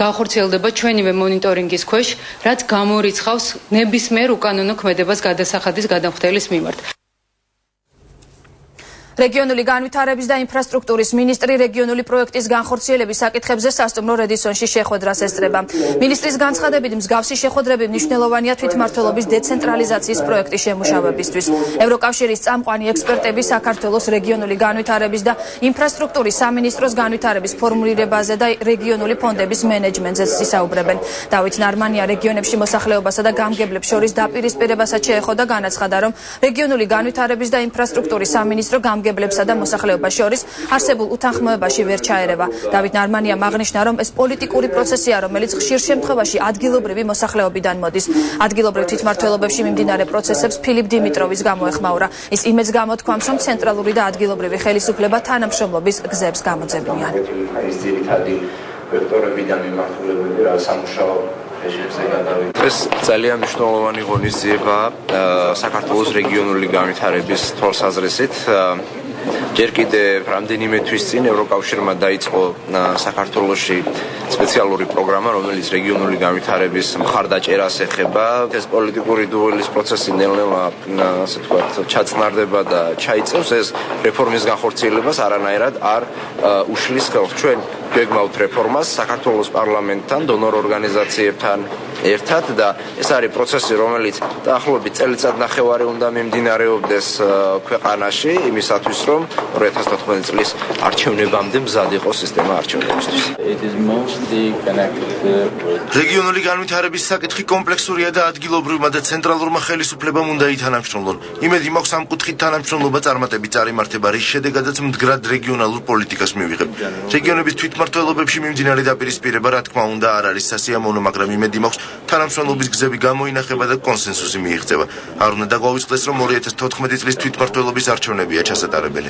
განხორციელდება ჩვენივე მონიტორინგის ქვეშ, რაც გამორიცხავს ნებისმიერ უკანონო ქმედებას გადასახადის გადამხდელის მიმართ. რეგიონული განვითარების და ინფრასტრუქტურის მინისტრი რეგიონული პროექტის განხორციელების საკითხებზე სასტუმრო რედისონში შეხვედრას ესწრება. მინისტრის განცხადებით, მსგავსი შეხვედრები მნიშვნელოვანია თვითმმართველობის დეცენტრალიზაციის პროექტის შემუშავებისთვის. ევროკავშირის წამყვანი ექსპერტები საქართველოს რეგიონული განვითარების და ინფრასტრუქტურის სამინისტროს განვითარების ფორმულირებაზე და რეგიონული ფონდების მენეჯმენტზეც ისაუბრებენ. დავით ნარმანია რეგიონებში მოსახლეობასა და გამგებლებს შორის დაპირისპირებასაც შეეხო და განაცხადა, რომ რეგიონული განვითარების და ინფრასტრუქტურის სამინისტრო გამგებლებსა და მოსახლეობას შორის არსებულ უთანხმოებაში ვერ ჩაერევა. დავით ნარმანიამ აღნიშნა, რომ ეს პოლიტიკური პროცესია, რომელიც ხშირ შემთხვევაში ადგილობრივი მოსახლეობიდან მოდის. ადგილობრივ თვითმმართველობებში მიმდინარე პროცესებს ფილიპ დიმიტროვის გამოეხმაურა. ის იმედს გამოთქვამს, რომ ცენტრალური და ადგილობრივი ხელისუფლება თანამშრომლობის გზებს გამოძებნიან. ის ძირითადი ვექტორები და მიმართულებები რა სამუშაო ეს ძალიან მნიშვნელოვანი ღონისძიებაა საქართველოს რეგიონული განვითარების თვალსაზრისით. ჯერ კიდევ რამდენიმე თვის წინ ევროკავშირმა დაიწყო საქართველოში სპეციალური პროგრამა, რომელიც რეგიონული განვითარების მხარდაჭერას ეხება. ეს პოლიტიკური დუელის პროცესი ნელ-ნელა, ასე ვთქვათ, ჩაწნარდება და ჩაიწევს. ეს რეფორმის განხორციელებას არანაირად არ უშლის ხელს. ჩვენ გვეგმავთ რეფორმას საქართველოს პარლამენტთან, დონორ ორგანიზაციებთან ერთად და ეს არის პროცესი, რომელიც დაახლოებით წელიწადნახევარი უნდა მიმდინარეობდეს ქვეყანაში იმისათვის, რომ 2014 წლის არჩევნებამდე მზად იყოს სისტემა არჩევნებისთვის. რეგიონული განვითარების საკითხი კომპლექსურია და ადგილობრივმა და ცენტრალურმა ხელისუფლებამ უნდა ითანამშრომლონ. იმედი მაქვს ამ კუთხით თანამშრომლობა წარმატებით წარიმართება, რის შედეგადაც მდგრად რეგიონალურ პოლიტიკას მივიღებ. რეგიონების თვითმმართველობებში მიმდინარე დაპირისპირება, რა თქმა უნდა, არ არის სასიამოვნო, მაგრამ იმედი მაქვს თანამშრომლობის გზები გამოინახება და კონსენსუსი მიიღწევა. არ უნდა დაგვაუწყდეს, რომ 2014 წლის თვითმმართველობის არჩევნებია ჩასატარებელი.